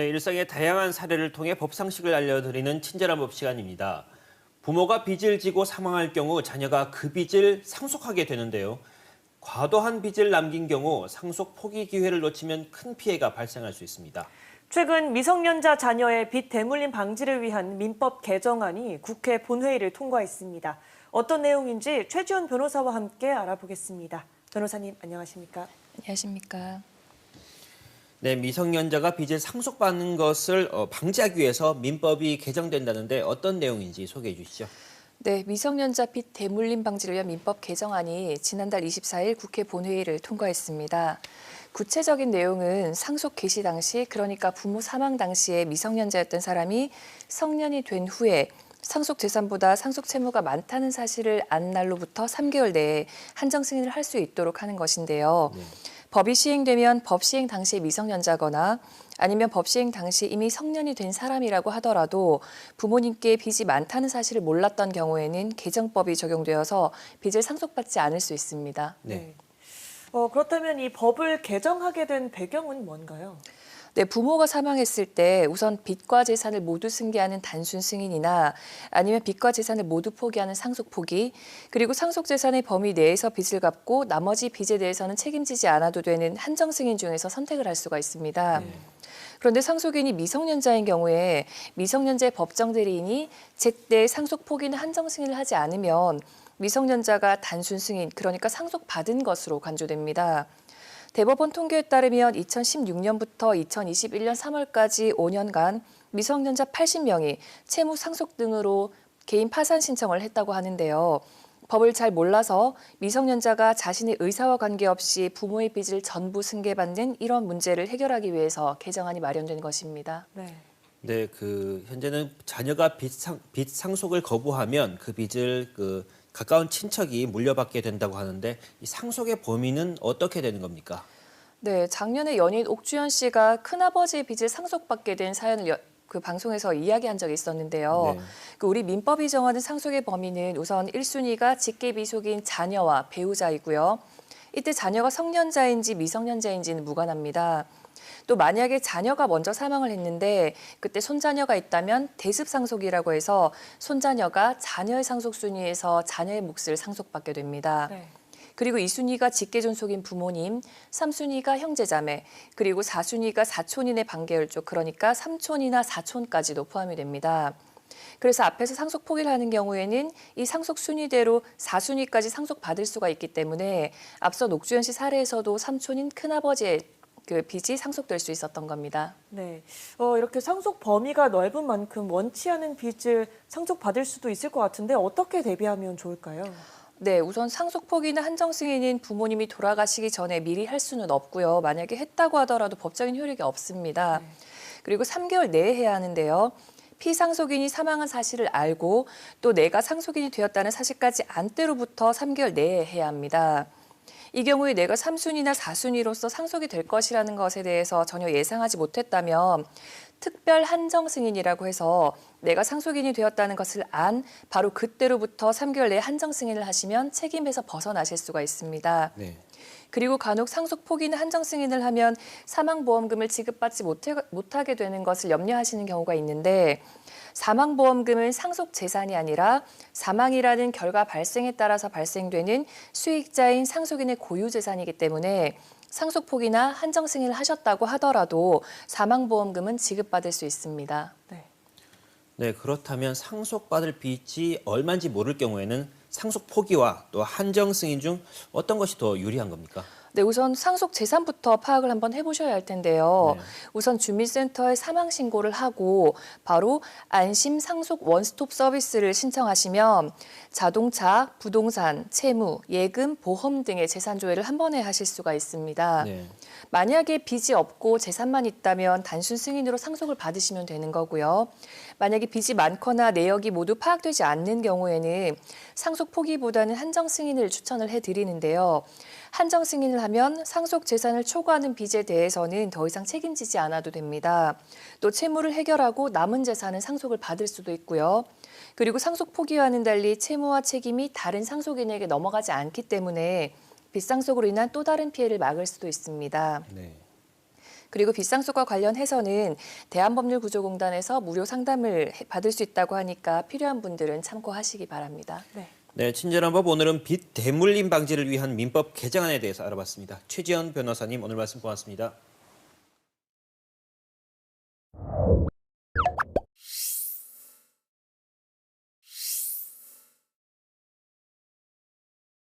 네, 일상의 다양한 사례를 통해 법상식을 알려드리는 친절한 법 시간입니다. 부모가 빚을 지고 사망할 경우 자녀가 그 빚을 상속하게 되는데요. 과도한 빚을 남긴 경우 상속 포기 기회를 놓치면 큰 피해가 발생할 수 있습니다. 최근 미성년자 자녀의 빚 대물림 방지를 위한 민법 개정안이 국회 본회의를 통과했습니다. 어떤 내용인지 최지원 변호사와 함께 알아보겠습니다. 변호사님, 안녕하십니까? 안녕하십니까? 네, 미성년자가 빚을 상속받는 것을 방지하기 위해서 민법이 개정된다는데 어떤 내용인지 소개해 주시죠. 네, 미성년자 빚 대물림 방지를 위한 민법 개정안이 지난달 24일 국회 본회의를 통과했습니다. 구체적인 내용은 상속 개시 당시, 그러니까 부모 사망 당시에 미성년자였던 사람이 성년이 된 후에 상속 재산보다 상속 채무가 많다는 사실을 안 날로부터 3개월 내에 한정 승인을 할 수 있도록 하는 것인데요. 법이 시행되면 법 시행 당시에 미성년자거나 아니면 법 시행 당시 이미 성년이 된 사람이라고 하더라도 부모님께 빚이 많다는 사실을 몰랐던 경우에는 개정법이 적용되어서 빚을 상속받지 않을 수 있습니다. 네. 그렇다면 이 법을 개정하게 된 배경은 뭔가요? 네, 부모가 사망했을 때 우선 빚과 재산을 모두 승계하는 단순 승인이나 아니면 빚과 재산을 모두 포기하는 상속 포기, 그리고 상속 재산의 범위 내에서 빚을 갚고 나머지 빚에 대해서는 책임지지 않아도 되는 한정 승인 중에서 선택을 할 수가 있습니다. 그런데 상속인이 미성년자인 경우에 미성년자의 법정 대리인이 제때 상속 포기는 한정 승인을 하지 않으면 미성년자가 단순 승인, 그러니까 상속받은 것으로 간주됩니다. 대법원 통계에 따르면 2016년부터 2021년 3월까지 5년간 미성년자 80명이 채무 상속 등으로 개인 파산 신청을 했다고 하는데요. 법을 잘 몰라서 미성년자가 자신의 의사와 관계없이 부모의 빚을 전부 승계받는 이런 문제를 해결하기 위해서 개정안이 마련된 것입니다. 네, 현재는 자녀가 빚 상속을 거부하면 그 빚을 가까운 친척이 물려받게 된다고 하는데 이 상속의 범위는 어떻게 되는 겁니까? 네, 작년에 연예인 옥주현 씨가 큰아버지의 빚을 상속받게 된 사연을 그 방송에서 이야기한 적이 있었는데요. 네. 우리 민법이 정하는 상속의 범위는 우선 1순위가 직계비속인 자녀와 배우자이고요. 이때 자녀가 성년자인지 미성년자인지는 무관합니다. 또 만약에 자녀가 먼저 사망을 했는데 그때 손자녀가 있다면 대습상속이라고 해서 손자녀가 자녀의 상속 순위에서 자녀의 몫을 상속받게 됩니다. 그리고 2순위가 직계존속인 부모님, 3순위가 형제자매, 그리고 4순위가 사촌인의 반계혈족, 그러니까 삼촌이나 사촌까지도 포함이 됩니다. 그래서 앞에서 상속 포기를 하는 경우에는 이 상속 순위대로 4순위까지 상속받을 수가 있기 때문에 앞서 옥주현 씨 사례에서도 삼촌인 큰아버지의 그 빚이 상속될 수 있었던 겁니다. 네, 이렇게 상속 범위가 넓은 만큼 원치 않은 빚을 상속받을 수도 있을 것 같은데 어떻게 대비하면 좋을까요? 네, 우선 상속 포기나 한정 승인은 부모님이 돌아가시기 전에 미리 할 수는 없고요. 만약에 했다고 하더라도 법적인 효력이 없습니다. 그리고 3개월 내에 해야 하는데요. 피상속인이 사망한 사실을 알고 또 내가 상속인이 되었다는 사실까지 안 때로부터 3개월 내에 해야 합니다. 이 경우에 내가 3순위나 4순위로서 상속이 될 것이라는 것에 대해서 전혀 예상하지 못했다면 특별 한정 승인이라고 해서 내가 상속인이 되었다는 것을 안 바로 그때로부터 3개월 내에 한정 승인을 하시면 책임에서 벗어나실 수가 있습니다. 네. 그리고 간혹 상속 포기나 한정 승인을 하면 사망보험금을 지급받지 못하게 되는 것을 염려하시는 경우가 있는데 사망보험금은 상속 재산이 아니라 사망이라는 결과 발생에 따라서 발생되는 수익자인 상속인의 고유 재산이기 때문에 상속 포기나 한정 승인을 하셨다고 하더라도 사망보험금은 지급받을 수 있습니다. 네, 그렇다면 상속받을 빚이 얼마인지 모를 경우에는 상속 포기와 또 한정 승인 중 어떤 것이 더 유리한 겁니까? 네, 우선 상속 재산부터 파악을 한번 해보셔야 할 텐데요. 네. 우선 주민센터에 사망 신고를 하고 바로 안심 상속 원스톱 서비스를 신청하시면 자동차, 부동산, 채무, 예금, 보험 등의 재산 조회를 한 번에 하실 수가 있습니다. 네. 만약에 빚이 없고 재산만 있다면 단순 승인으로 상속을 받으시면 되는 거고요. 만약에 빚이 많거나 내역이 모두 파악되지 않는 경우에는 상속 포기보다는 한정 승인을 추천을 해드리는데요. 한정 승인을 하면 상속 재산을 초과하는 빚에 대해서는 더 이상 책임지지 않아도 됩니다. 또 채무를 해결하고 남은 재산은 상속을 받을 수도 있고요. 그리고 상속 포기와는 달리 채무와 책임이 다른 상속인에게 넘어가지 않기 때문에 빚상속으로 인한 또 다른 피해를 막을 수도 있습니다. 네. 그리고 빚상속과 관련해서는 대한법률구조공단에서 무료 상담을 받을 수 있다고 하니까 필요한 분들은 참고하시기 바랍니다. 네. 네, 친절한 법 오늘은 빚 대물림 방지를 위한 민법 개정안에 대해서 알아봤습니다. 최지연 변호사님 오늘 말씀 고맙습니다.